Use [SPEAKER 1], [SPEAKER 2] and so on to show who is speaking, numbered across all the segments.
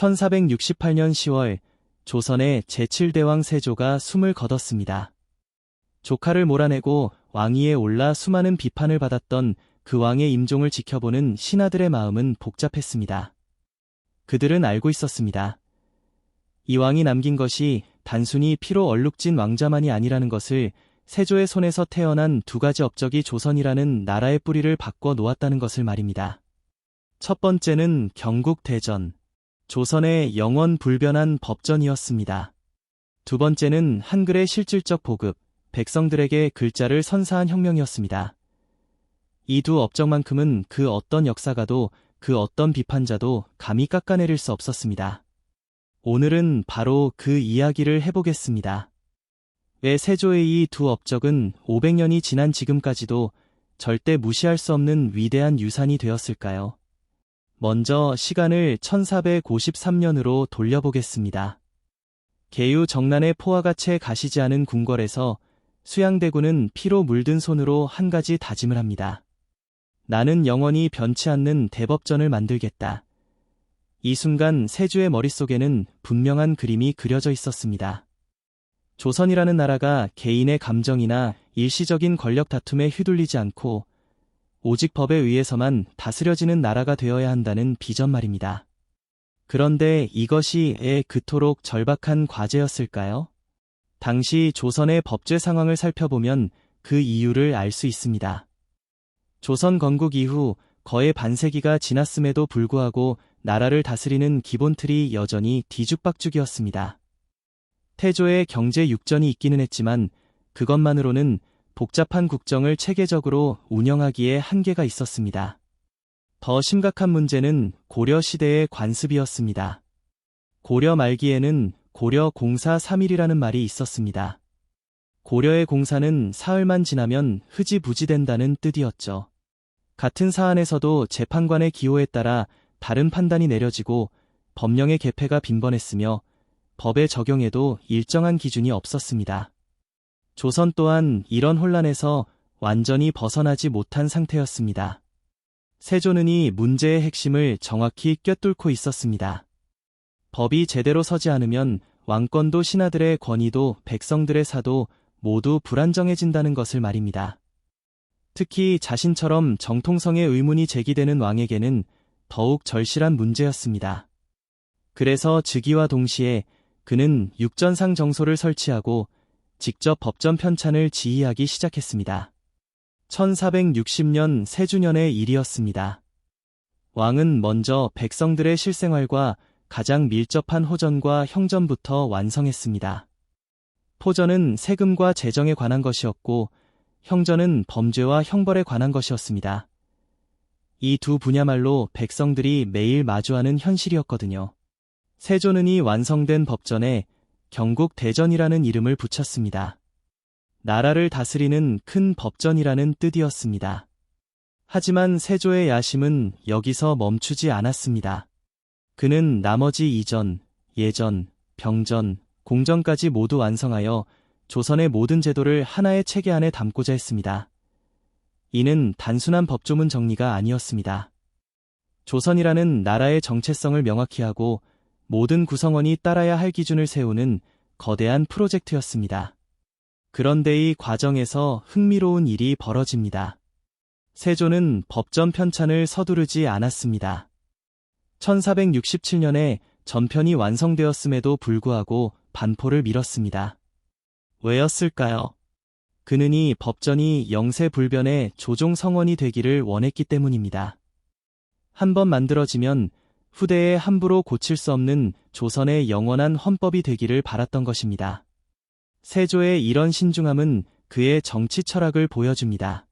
[SPEAKER 1] 1468년 10월 조선의 제7대왕 세조가 숨을 거뒀습니다. 조카를 몰아내고 왕위에 올라 수많은 비판을 받았던 그 왕의 임종을 지켜보는 신하들의 마음은 복잡했습니다. 그들은 알고 있었습니다. 이 왕이 남긴 것이 단순히 피로 얼룩진 왕자만이 아니라는 것을, 세조의 손에서 태어난 두 가지 업적이 조선이라는 나라의 뿌리를 바꿔 놓았다는 것을 말입니다. 첫 번째는 경국대전, 조선의 영원 불변한 법전이었습니다. 두 번째는 한글의 실질적 보급, 백성들에게 글자를 선사한 혁명이었습니다. 이 두 업적만큼은 그 어떤 역사가도, 그 어떤 비판자도 감히 깎아내릴 수 없었습니다. 오늘은 바로 그 이야기를 해보겠습니다. 왜 세조의 이 두 업적은 500년이 지난 지금까지도 절대 무시할 수 없는 위대한 유산이 되었을까요? 먼저 시간을 1453년으로 돌려보겠습니다. 계유 정난의 포화가 채 가시지 않은 궁궐에서 수양대군은 피로 물든 손으로 한 가지 다짐을 합니다. 나는 영원히 변치 않는 대법전을 만들겠다. 이 순간 세조의 머릿속에는 분명한 그림이 그려져 있었습니다. 조선이라는 나라가 개인의 감정이나 일시적인 권력 다툼에 휘둘리지 않고 오직 법에 의해서만 다스려지는 나라가 되어야 한다는 비전 말입니다. 그런데 이것이 그토록 절박한 과제였을까요? 당시 조선의 법제 상황을 살펴보면 그 이유를 알 수 있습니다. 조선 건국 이후 거의 반세기가 지났음에도 불구하고 나라를 다스리는 기본 틀이 여전히 뒤죽박죽이었습니다. 태조의 경제 육전이 있기는 했지만 그것만으로는 복잡한 국정을 체계적으로 운영하기에 한계가 있었습니다. 더 심각한 문제는 고려 시대의 관습이었습니다. 고려 말기에는 고려 공사 3일이라는 말이 있었습니다. 고려의 공사는 사흘만 지나면 흐지부지된다는 뜻이었죠. 같은 사안에서도 재판관의 기호에 따라 다른 판단이 내려지고 법령의 개폐가 빈번했으며 법의 적용에도 일정한 기준이 없었습니다. 조선 또한 이런 혼란에서 완전히 벗어나지 못한 상태였습니다. 세조는 이 문제의 핵심을 정확히 꿰뚫고 있었습니다. 법이 제대로 서지 않으면 왕권도 신하들의 권위도 백성들의 사도 모두 불안정해진다는 것을 말입니다. 특히 자신처럼 정통성의 의문이 제기되는 왕에게는 더욱 절실한 문제였습니다. 그래서 즉위와 동시에 그는 육전상 정소를 설치하고 직접 법전 편찬을 지휘하기 시작했습니다. 1460년 세주년의 일이었습니다. 왕은 먼저 백성들의 실생활과 가장 밀접한 호전과 형전부터 완성했습니다. 호전은 세금과 재정에 관한 것이었고 형전은 범죄와 형벌에 관한 것이었습니다. 이 두 분야말로 백성들이 매일 마주하는 현실이었거든요. 세조는 이 완성된 법전에 경국대전이라는 이름을 붙였습니다. 나라를 다스리는 큰 법전이라는 뜻이었습니다. 하지만 세조의 야심은 여기서 멈추지 않았습니다. 그는 나머지 이전, 예전, 병전, 공전까지 모두 완성하여 조선의 모든 제도를 하나의 체계 안에 담고자 했습니다. 이는 단순한 법조문 정리가 아니었습니다. 조선이라는 나라의 정체성을 명확히 하고 모든 구성원이 따라야 할 기준을 세우는 거대한 프로젝트였습니다. 그런데 이 과정에서 흥미로운 일이 벌어집니다. 세조는 법전 편찬을 서두르지 않았습니다. 1467년에 전편이 완성되었음에도 불구하고 반포를 미뤘습니다. 왜였을까요? 그는 이 법전이 영세불변의 조종 성원이 되기를 원했기 때문입니다. 한번 만들어지면 후대에 함부로 고칠 수 없는 조선의 영원한 헌법이 되기를 바랐던 것입니다. 세조의 이런 신중함은 그의 정치 철학을 보여줍니다.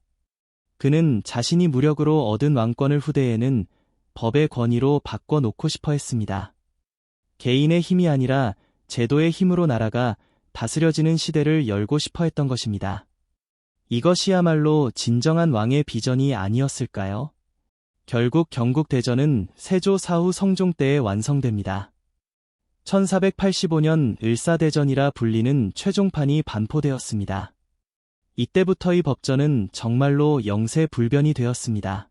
[SPEAKER 1] 그는 자신이 무력으로 얻은 왕권을 후대에는 법의 권위로 바꿔놓고 싶어 했습니다. 개인의 힘이 아니라 제도의 힘으로 나라가 다스려지는 시대를 열고 싶어 했던 것입니다. 이것이야말로 진정한 왕의 비전이 아니었을까요? 결국 경국대전은 세조 사후 성종 때에 완성됩니다. 1485년 을사대전이라 불리는 최종판이 반포되었습니다. 이때부터 이 법전은 정말로 영세불변이 되었습니다.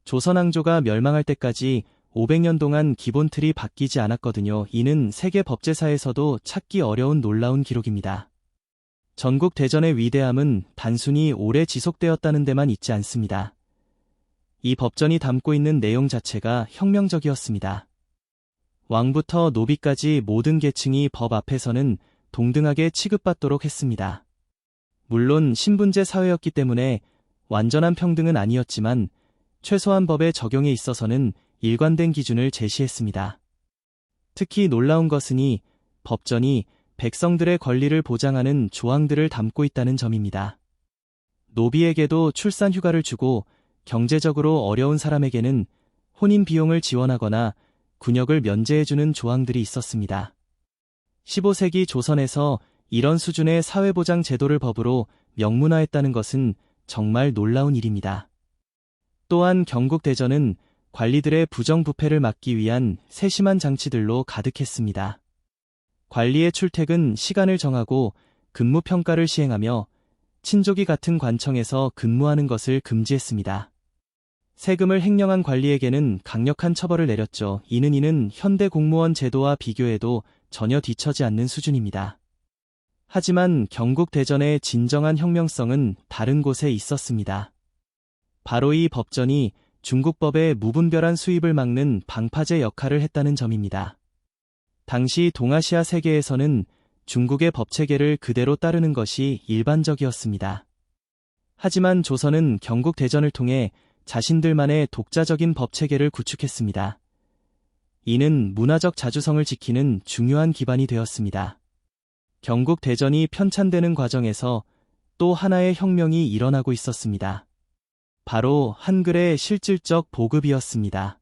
[SPEAKER 1] 조선왕조가 멸망할 때까지 500년 동안 기본 틀이 바뀌지 않았거든요. 이는 세계 법제사에서도 찾기 어려운 놀라운 기록입니다. 전국 대전의 위대함은 단순히 오래 지속되었다는 데만 있지 않습니다. 이 법전이 담고 있는 내용 자체가 혁명적이었습니다. 왕부터 노비까지 모든 계층이 법 앞에서는 동등하게 취급받도록 했습니다. 물론 신분제 사회였기 때문에 완전한 평등은 아니었지만 최소한 법의 적용에 있어서는 일관된 기준을 제시했습니다. 특히 놀라운 것은 이 법전이 백성들의 권리를 보장하는 조항들을 담고 있다는 점입니다. 노비에게도 출산 휴가를 주고 경제적으로 어려운 사람에게는 혼인 비용을 지원하거나 군역을 면제해주는 조항들이 있었습니다. 15세기 조선에서 이런 수준의 사회보장 제도를 법으로 명문화했다는 것은 정말 놀라운 일입니다. 또한 경국대전은 관리들의 부정부패를 막기 위한 세심한 장치들로 가득했습니다. 관리의 출퇴근 시간을 정하고 근무평가를 시행하며 친족이 같은 관청에서 근무하는 것을 금지했습니다. 세금을 횡령한 관리에게는 강력한 처벌을 내렸죠. 이는 현대 공무원 제도와 비교해도 전혀 뒤처지 않는 수준입니다. 하지만 경국대전의 진정한 혁명성은 다른 곳에 있었습니다. 바로 이 법전이 중국법의 무분별한 수입을 막는 방파제 역할을 했다는 점입니다. 당시 동아시아 세계에서는 중국의 법체계를 그대로 따르는 것이 일반적이었습니다. 하지만 조선은 경국대전을 통해 자신들만의 독자적인 법체계를 구축했습니다. 이는 문화적 자주성을 지키는 중요한 기반이 되었습니다. 경국대전이 편찬되는 과정에서 또 하나의 혁명이 일어나고 있었습니다. 바로 한글의 실질적 보급이었습니다.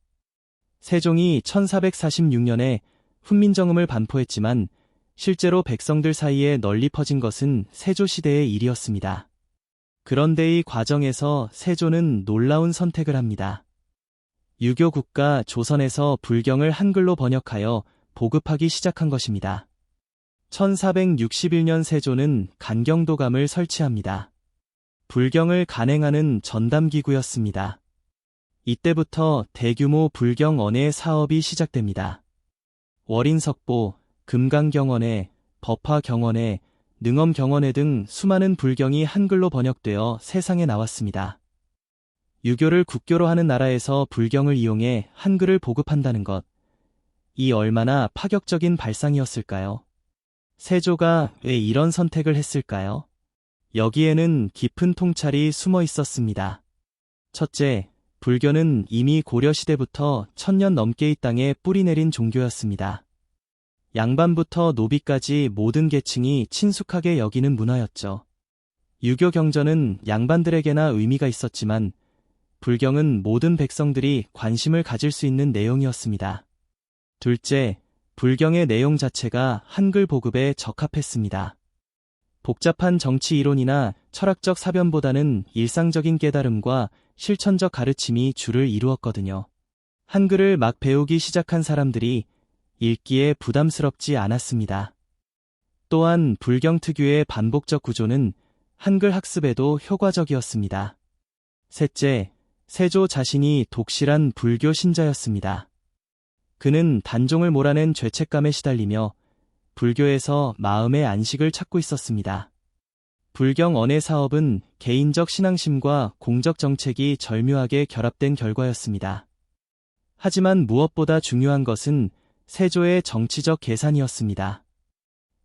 [SPEAKER 1] 세종이 1446년에 훈민정음을 반포했지만 실제로 백성들 사이에 널리 퍼진 것은 세조시대의 일이었습니다. 그런데 이 과정에서 세조는 놀라운 선택을 합니다. 유교 국가 조선에서 불경을 한글로 번역하여 보급하기 시작한 것입니다. 1461년 세조는 간경도감을 설치합니다. 불경을 간행하는 전담기구였습니다. 이때부터 대규모 불경 언해 사업이 시작됩니다. 월인석보, 금강경언해, 법화경언해, 능엄경언해 등 수많은 불경이 한글로 번역되어 세상에 나왔습니다. 유교를 국교로 하는 나라에서 불경을 이용해 한글을 보급한다는 것, 이 얼마나 파격적인 발상이었을까요? 세조가 왜 이런 선택을 했을까요? 여기에는 깊은 통찰이 숨어 있었습니다. 첫째, 불교는 이미 고려시대부터 1000년 넘게 이 땅에 뿌리내린 종교였습니다. 양반부터 노비까지 모든 계층이 친숙하게 여기는 문화였죠. 유교 경전은 양반들에게나 의미가 있었지만 불경은 모든 백성들이 관심을 가질 수 있는 내용이었습니다. 둘째, 불경의 내용 자체가 한글 보급에 적합했습니다. 복잡한 정치 이론이나 철학적 사변보다는 일상적인 깨달음과 실천적 가르침이 주를 이루었거든요. 한글을 막 배우기 시작한 사람들이 읽기에 부담스럽지 않았습니다. 또한 불경 특유의 반복적 구조는 한글 학습에도 효과적이었습니다. 셋째, 세조 자신이 독실한 불교 신자였습니다. 그는 단종을 몰아낸 죄책감에 시달리며 불교에서 마음의 안식을 찾고 있었습니다. 불경 언해 사업은 개인적 신앙심과 공적 정책이 절묘하게 결합된 결과였습니다. 하지만 무엇보다 중요한 것은 세조의 정치적 계산이었습니다.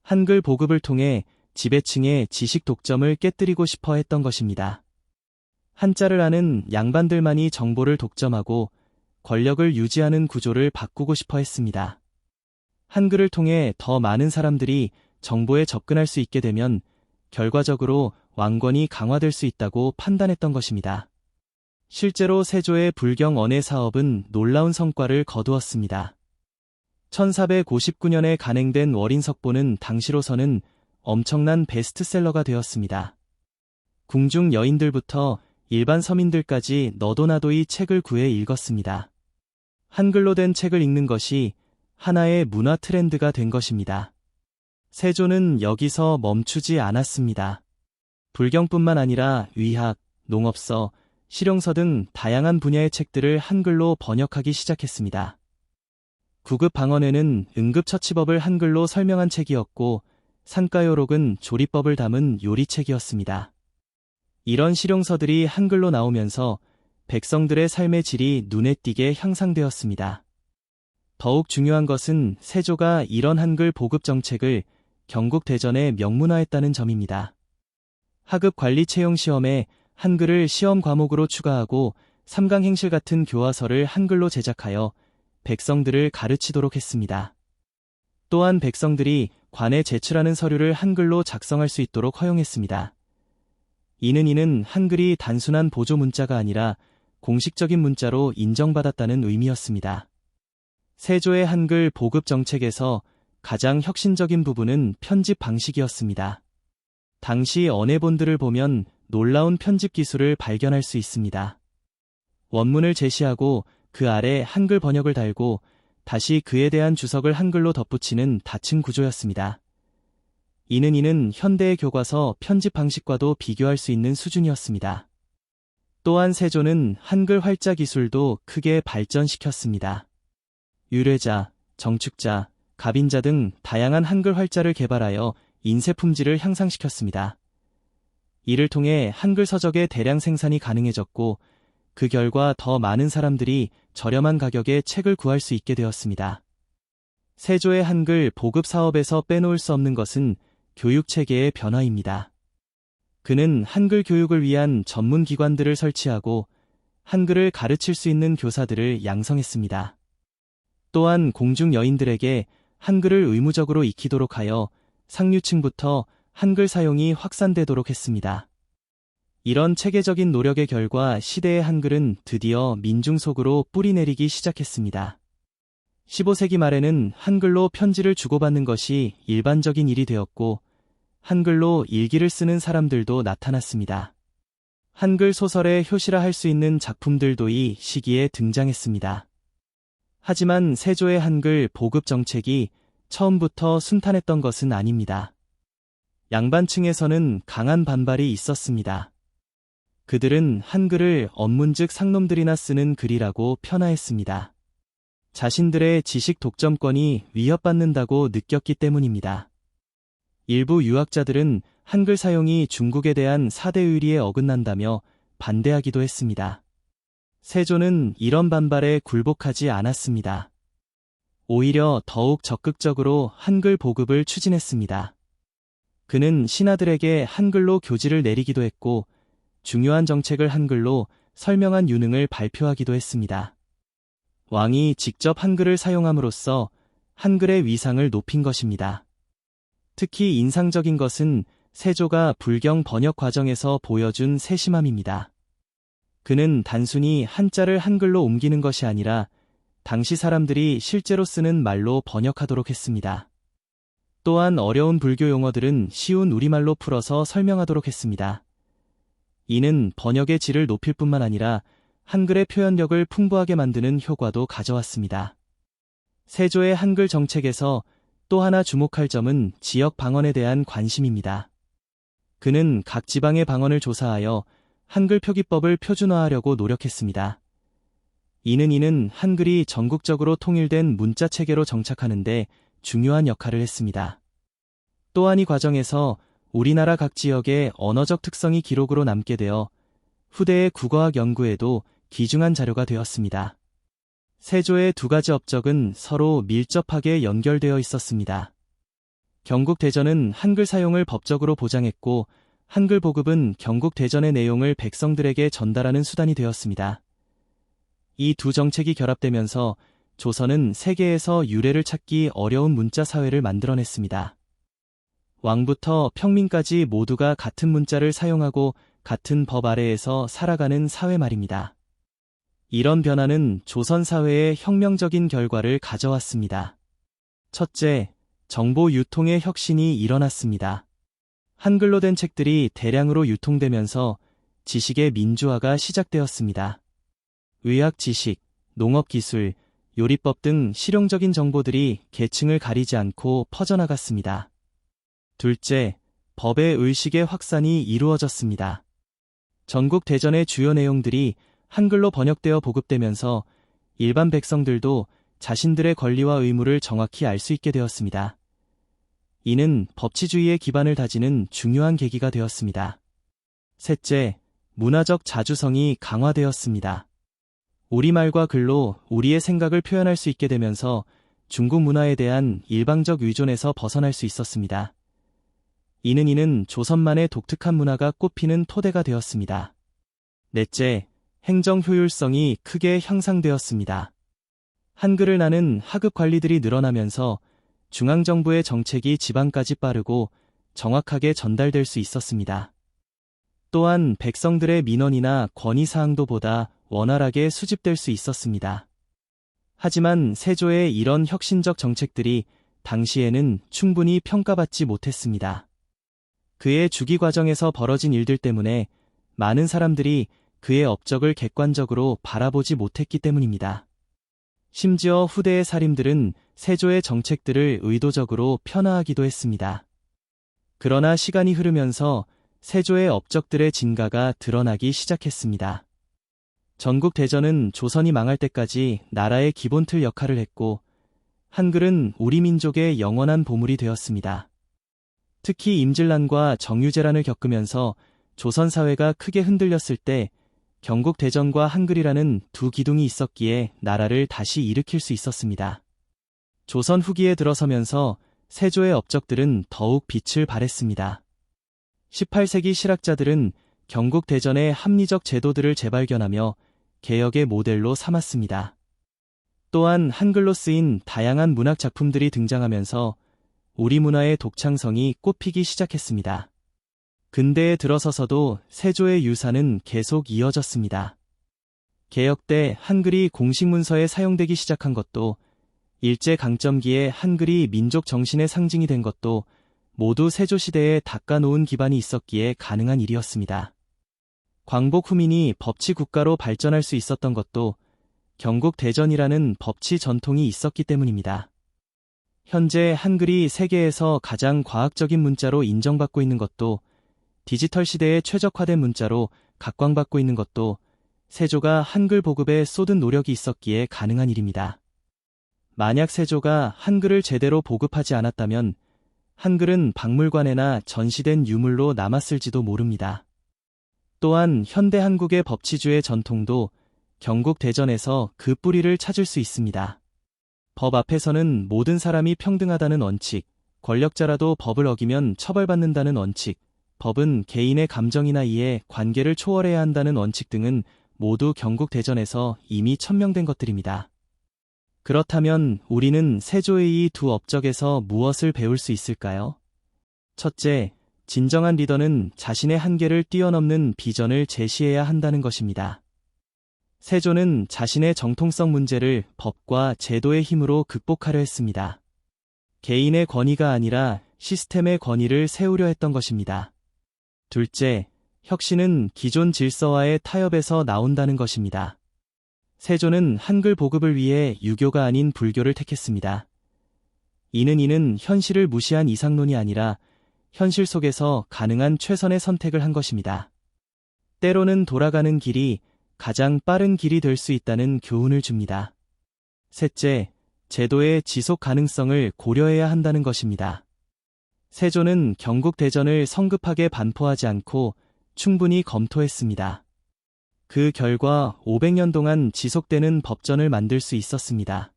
[SPEAKER 1] 한글 보급을 통해 지배층의 지식 독점을 깨뜨리고 싶어 했던 것입니다. 한자를 아는 양반들만이 정보를 독점하고 권력을 유지하는 구조를 바꾸고 싶어 했습니다. 한글을 통해 더 많은 사람들이 정보에 접근할 수 있게 되면 결과적으로 왕권이 강화될 수 있다고 판단했던 것입니다. 실제로 세조의 불경 언해 사업은 놀라운 성과를 거두었습니다. 1459년에 간행된 월인석보는 당시로서는 엄청난 베스트셀러가 되었습니다. 궁중 여인들부터 일반 서민들까지 너도나도 이 책을 구해 읽었습니다. 한글로 된 책을 읽는 것이 하나의 문화 트렌드가 된 것입니다. 세조는 여기서 멈추지 않았습니다. 불경뿐만 아니라 의학, 농업서, 실용서 등 다양한 분야의 책들을 한글로 번역하기 시작했습니다. 구급 방언에는 응급처치법을 한글로 설명한 책이었고, 산가요록은 조리법을 담은 요리책이었습니다. 이런 실용서들이 한글로 나오면서 백성들의 삶의 질이 눈에 띄게 향상되었습니다. 더욱 중요한 것은 세조가 이런 한글 보급 정책을 경국대전에 명문화했다는 점입니다. 하급 관리 채용 시험에 한글을 시험 과목으로 추가하고 삼강행실 같은 교화서를 한글로 제작하여 백성들을 가르치도록 했습니다. 또한 백성들이 관에 제출하는 서류를 한글로 작성할 수 있도록 허용했습니다. 이는 한글이 단순한 보조 문자가 아니라 공식적인 문자로 인정받았다는 의미였습니다. 세조의 한글 보급 정책에서 가장 혁신적인 부분은 편집 방식이었습니다. 당시 언해본들을 보면 놀라운 편집 기술을 발견할 수 있습니다. 원문을 제시하고 그 아래 한글 번역을 달고 다시 그에 대한 주석을 한글로 덧붙이는 다층 구조였습니다. 이는 현대의 교과서 편집 방식과도 비교할 수 있는 수준이었습니다. 또한 세조는 한글 활자 기술도 크게 발전시켰습니다. 유래자, 정축자, 갑인자 등 다양한 한글 활자를 개발하여 인쇄 품질을 향상시켰습니다. 이를 통해 한글 서적의 대량 생산이 가능해졌고 그 결과 더 많은 사람들이 저렴한 가격에 책을 구할 수 있게 되었습니다. 세조의 한글 보급 사업에서 빼놓을 수 없는 것은 교육체계의 변화입니다. 그는 한글 교육을 위한 전문 기관들을 설치하고 한글을 가르칠 수 있는 교사들을 양성했습니다. 또한 공중 여인들에게 한글을 의무적으로 익히도록 하여 상류층부터 한글 사용이 확산되도록 했습니다. 이런 체계적인 노력의 결과 시대의 한글은 드디어 민중 속으로 뿌리내리기 시작했습니다. 15세기 말에는 한글로 편지를 주고받는 것이 일반적인 일이 되었고 한글로 일기를 쓰는 사람들도 나타났습니다. 한글 소설에 효시라 할 수 있는 작품들도 이 시기에 등장했습니다. 하지만 세조의 한글 보급 정책이 처음부터 순탄했던 것은 아닙니다. 양반층에서는 강한 반발이 있었습니다. 그들은 한글을 언문즉 상놈들이나 쓰는 글이라고 편하했습니다. 자신들의 지식 독점권이 위협받는다고 느꼈기 때문입니다. 일부 유학자들은 한글 사용이 중국에 대한 사대 의리에 어긋난다며 반대하기도 했습니다. 세조는 이런 반발에 굴복하지 않았습니다. 오히려 더욱 적극적으로 한글 보급을 추진했습니다. 그는 신하들에게 한글로 교지를 내리기도 했고 중요한 정책을 한글로 설명한 유능을 발표하기도 했습니다. 왕이 직접 한글을 사용함으로써 한글의 위상을 높인 것입니다. 특히 인상적인 것은 세조가 불경 번역 과정에서 보여준 세심함입니다. 그는 단순히 한자를 한글로 옮기는 것이 아니라 당시 사람들이 실제로 쓰는 말로 번역하도록 했습니다. 또한 어려운 불교 용어들은 쉬운 우리말로 풀어서 설명하도록 했습니다. 이는 번역의 질을 높일 뿐만 아니라 한글의 표현력을 풍부하게 만드는 효과도 가져왔습니다. 세조의 한글 정책에서 또 하나 주목할 점은 지역 방언에 대한 관심입니다. 그는 각 지방의 방언을 조사하여 한글 표기법을 표준화하려고 노력했습니다. 이는 한글이 전국적으로 통일된 문자 체계로 정착하는데 중요한 역할을 했습니다. 또한 이 과정에서 우리나라 각 지역의 언어적 특성이 기록으로 남게 되어 후대의 국어학 연구에도 귀중한 자료가 되었습니다. 세조의 두 가지 업적은 서로 밀접하게 연결되어 있었습니다. 경국대전은 한글 사용을 법적으로 보장했고 한글 보급은 경국대전의 내용을 백성들에게 전달하는 수단이 되었습니다. 이 두 정책이 결합되면서 조선은 세계에서 유래를 찾기 어려운 문자 사회를 만들어냈습니다. 왕부터 평민까지 모두가 같은 문자를 사용하고 같은 법 아래에서 살아가는 사회 말입니다. 이런 변화는 조선 사회에 혁명적인 결과를 가져왔습니다. 첫째, 정보 유통의 혁신이 일어났습니다. 한글로 된 책들이 대량으로 유통되면서 지식의 민주화가 시작되었습니다. 의학 지식, 농업 기술, 요리법 등 실용적인 정보들이 계층을 가리지 않고 퍼져나갔습니다. 둘째, 법의 의식의 확산이 이루어졌습니다. 전국 대전의 주요 내용들이 한글로 번역되어 보급되면서 일반 백성들도 자신들의 권리와 의무를 정확히 알 수 있게 되었습니다. 이는 법치주의의 기반을 다지는 중요한 계기가 되었습니다. 셋째, 문화적 자주성이 강화되었습니다. 우리말과 글로 우리의 생각을 표현할 수 있게 되면서 중국 문화에 대한 일방적 의존에서 벗어날 수 있었습니다. 이는 조선만의 독특한 문화가 꽃피는 토대가 되었습니다. 넷째, 행정 효율성이 크게 향상되었습니다. 한글을 아는 하급 관리들이 늘어나면서 중앙정부의 정책이 지방까지 빠르고 정확하게 전달될 수 있었습니다. 또한 백성들의 민원이나 건의사항도 보다 원활하게 수집될 수 있었습니다. 하지만 세조의 이런 혁신적 정책들이 당시에는 충분히 평가받지 못했습니다. 그의 주기 과정에서 벌어진 일들 때문에 많은 사람들이 그의 업적을 객관적으로 바라보지 못했기 때문입니다. 심지어 후대의 사림들은 세조의 정책들을 의도적으로 편하하기도 했습니다. 그러나 시간이 흐르면서 세조의 업적들의 진가가 드러나기 시작했습니다. 전국대전은 조선이 망할 때까지 나라의 기본틀 역할을 했고, 한글은 우리 민족의 영원한 보물이 되었습니다. 특히 임진란과 정유재란을 겪으면서 조선 사회가 크게 흔들렸을 때 경국대전과 한글이라는 두 기둥이 있었기에 나라를 다시 일으킬 수 있었습니다. 조선 후기에 들어서면서 세조의 업적들은 더욱 빛을 발했습니다. 18세기 실학자들은 경국대전의 합리적 제도들을 재발견하며 개혁의 모델로 삼았습니다. 또한 한글로 쓰인 다양한 문학 작품들이 등장하면서 우리 문화의 독창성이 꽃피기 시작했습니다. 근대에 들어서서도 세조의 유산은 계속 이어졌습니다. 개혁 때 한글이 공식 문서에 사용되기 시작한 것도, 일제강점기에 한글이 민족 정신의 상징이 된 것도 모두 세조시대에 닦아놓은 기반이 있었기에 가능한 일이었습니다. 광복 후민이 법치국가로 발전할 수 있었던 것도 경국대전이라는 법치 전통이 있었기 때문입니다. 현재 한글이 세계에서 가장 과학적인 문자로 인정받고 있는 것도, 디지털 시대에 최적화된 문자로 각광받고 있는 것도 세조가 한글 보급에 쏟은 노력이 있었기에 가능한 일입니다. 만약 세조가 한글을 제대로 보급하지 않았다면 한글은 박물관에나 전시된 유물로 남았을지도 모릅니다. 또한 현대 한국의 법치주의 전통도 경국대전에서 그 뿌리를 찾을 수 있습니다. 법 앞에서는 모든 사람이 평등하다는 원칙, 권력자라도 법을 어기면 처벌받는다는 원칙, 법은 개인의 감정이나 이해, 관계를 초월해야 한다는 원칙 등은 모두 경국대전에서 이미 천명된 것들입니다. 그렇다면 우리는 세조의 이 두 업적에서 무엇을 배울 수 있을까요? 첫째, 진정한 리더는 자신의 한계를 뛰어넘는 비전을 제시해야 한다는 것입니다. 세조는 자신의 정통성 문제를 법과 제도의 힘으로 극복하려 했습니다. 개인의 권위가 아니라 시스템의 권위를 세우려 했던 것입니다. 둘째, 혁신은 기존 질서와의 타협에서 나온다는 것입니다. 세조는 한글 보급을 위해 유교가 아닌 불교를 택했습니다. 이는 현실을 무시한 이상론이 아니라 현실 속에서 가능한 최선의 선택을 한 것입니다. 때로는 돌아가는 길이 가장 빠른 길이 될 수 있다는 교훈을 줍니다. 셋째, 제도의 지속 가능성을 고려해야 한다는 것입니다. 세조는 경국대전을 성급하게 반포하지 않고 충분히 검토했습니다. 그 결과 500년 동안 지속되는 법전을 만들 수 있었습니다.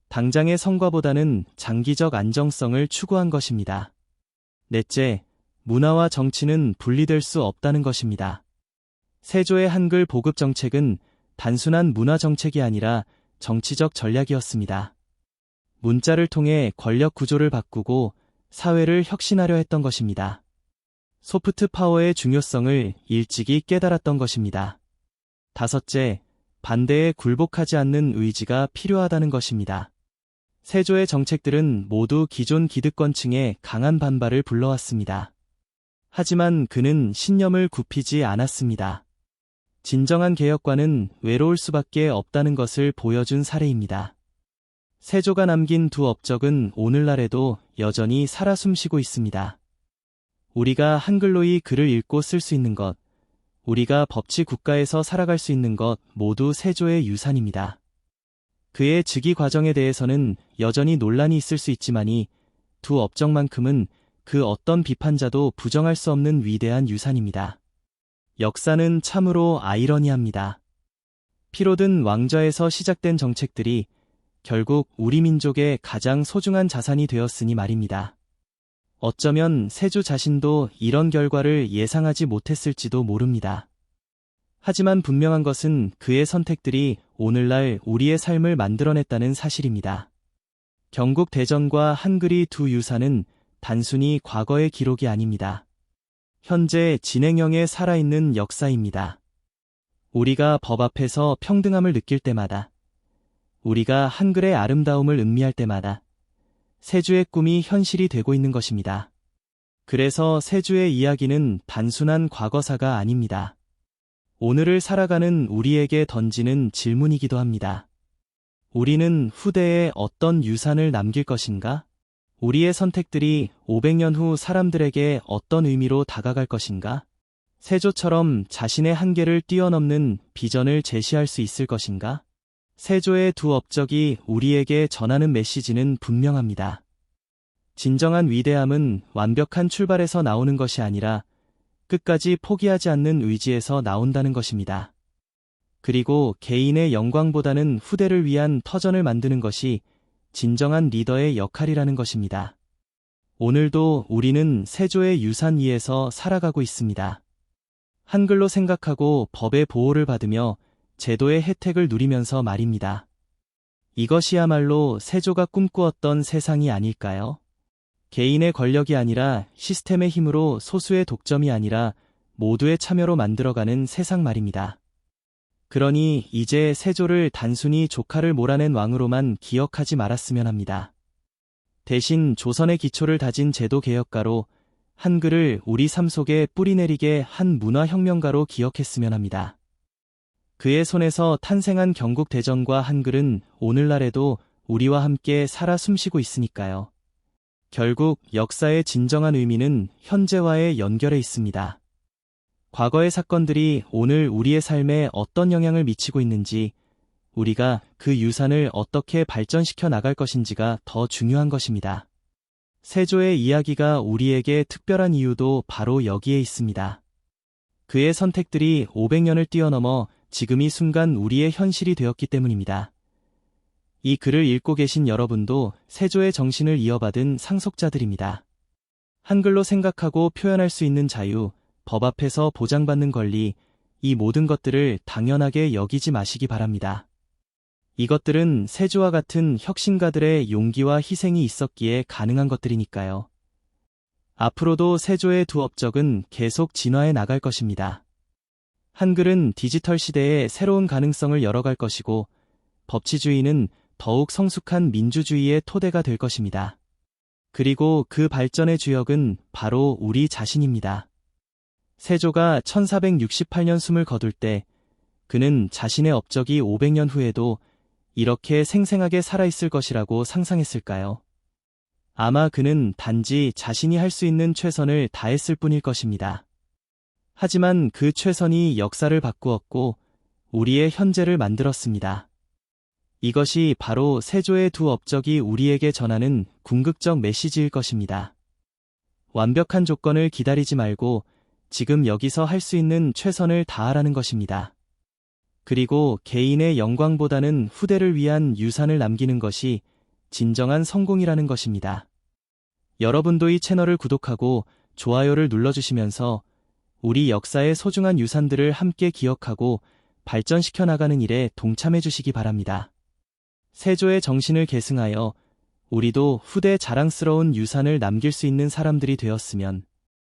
[SPEAKER 1] 당장의 성과보다는 장기적 안정성을 추구한 것입니다. 넷째, 문화와 정치는 분리될 수 없다는 것입니다. 세조의 한글 보급 정책은 단순한 문화 정책이 아니라 정치적 전략이었습니다. 문자를 통해 권력 구조를 바꾸고 사회를 혁신하려 했던 것입니다. 소프트 파워의 중요성을 일찍이 깨달았던 것입니다. 다섯째, 반대에 굴복하지 않는 의지가 필요하다는 것입니다. 세조의 정책들은 모두 기존 기득권층의 강한 반발을 불러왔습니다. 하지만 그는 신념을 굽히지 않았습니다. 진정한 개혁과는 외로울 수밖에 없다는 것을 보여준 사례입니다. 세조가 남긴 두 업적은 오늘날에도 여전히 살아 숨쉬고 있습니다. 우리가 한글로 이 글을 읽고 쓸 수 있는 것, 우리가 법치 국가에서 살아갈 수 있는 것 모두 세조의 유산입니다. 그의 즉위 과정에 대해서는 여전히 논란이 있을 수 있지만이 두 업적만큼은 그 어떤 비판자도 부정할 수 없는 위대한 유산입니다. 역사는 참으로 아이러니합니다. 피로든 왕좌에서 시작된 정책들이 결국 우리 민족의 가장 소중한 자산이 되었으니 말입니다. 어쩌면 세조 자신도 이런 결과를 예상하지 못했을지도 모릅니다. 하지만 분명한 것은 그의 선택들이 오늘날 우리의 삶을 만들어냈다는 사실입니다. 경국대전과 한글이 두 유산은 단순히 과거의 기록이 아닙니다. 현재 진행형에 살아있는 역사입니다. 우리가 법 앞에서 평등함을 느낄 때마다, 우리가 한글의 아름다움을 음미할 때마다 세조의 꿈이 현실이 되고 있는 것입니다. 그래서 세조의 이야기는 단순한 과거사가 아닙니다. 오늘을 살아가는 우리에게 던지는 질문이기도 합니다. 우리는 후대에 어떤 유산을 남길 것인가? 우리의 선택들이 500년 후 사람들에게 어떤 의미로 다가갈 것인가? 세조처럼 자신의 한계를 뛰어넘는 비전을 제시할 수 있을 것인가? 세조의 두 업적이 우리에게 전하는 메시지는 분명합니다. 진정한 위대함은 완벽한 출발에서 나오는 것이 아니라 끝까지 포기하지 않는 의지에서 나온다는 것입니다. 그리고 개인의 영광보다는 후대를 위한 터전을 만드는 것이 진정한 리더의 역할이라는 것입니다. 오늘도 우리는 세조의 유산 위에서 살아가고 있습니다. 한글로 생각하고 법의 보호를 받으며 제도의 혜택을 누리면서 말입니다. 이것이야말로 세조가 꿈꾸었던 세상이 아닐까요? 개인의 권력이 아니라 시스템의 힘으로, 소수의 독점이 아니라 모두의 참여로 만들어가는 세상 말입니다. 그러니 이제 세조를 단순히 조카를 몰아낸 왕으로만 기억하지 말았으면 합니다. 대신 조선의 기초를 다진 제도 개혁가로, 한글을 우리 삶 속에 뿌리내리게 한 문화혁명가로 기억했으면 합니다. 그의 손에서 탄생한 경국대전과 한글은 오늘날에도 우리와 함께 살아 숨쉬고 있으니까요. 결국 역사의 진정한 의미는 현재와의 연결에 있습니다. 과거의 사건들이 오늘 우리의 삶에 어떤 영향을 미치고 있는지, 우리가 그 유산을 어떻게 발전시켜 나갈 것인지가 더 중요한 것입니다. 세조의 이야기가 우리에게 특별한 이유도 바로 여기에 있습니다. 그의 선택들이 500년을 뛰어넘어 지금 이 순간 우리의 현실이 되었기 때문입니다. 이 글을 읽고 계신 여러분도 세조의 정신을 이어받은 상속자들입니다. 한글로 생각하고 표현할 수 있는 자유, 법 앞에서 보장받는 권리, 이 모든 것들을 당연하게 여기지 마시기 바랍니다. 이것들은 세조와 같은 혁신가들의 용기와 희생이 있었기에 가능한 것들이니까요. 앞으로도 세조의 두 업적은 계속 진화해 나갈 것입니다. 한글은 디지털 시대에 새로운 가능성을 열어갈 것이고, 법치주의는 더욱 성숙한 민주주의의 토대가 될 것입니다. 그리고 그 발전의 주역은 바로 우리 자신입니다. 세조가 1468년 숨을 거둘 때 그는 자신의 업적이 500년 후에도 이렇게 생생하게 살아있을 것이라고 상상했을까요? 아마 그는 단지 자신이 할 수 있는 최선을 다했을 뿐일 것입니다. 하지만 그 최선이 역사를 바꾸었고 우리의 현재를 만들었습니다. 이것이 바로 세조의 두 업적이 우리에게 전하는 궁극적 메시지일 것입니다. 완벽한 조건을 기다리지 말고 지금 여기서 할 수 있는 최선을 다하라는 것입니다. 그리고 개인의 영광보다는 후대를 위한 유산을 남기는 것이 진정한 성공이라는 것입니다. 여러분도 이 채널을 구독하고 좋아요를 눌러주시면서 우리 역사의 소중한 유산들을 함께 기억하고 발전시켜 나가는 일에 동참해 주시기 바랍니다. 세조의 정신을 계승하여 우리도 후대 자랑스러운 유산을 남길 수 있는 사람들이 되었으면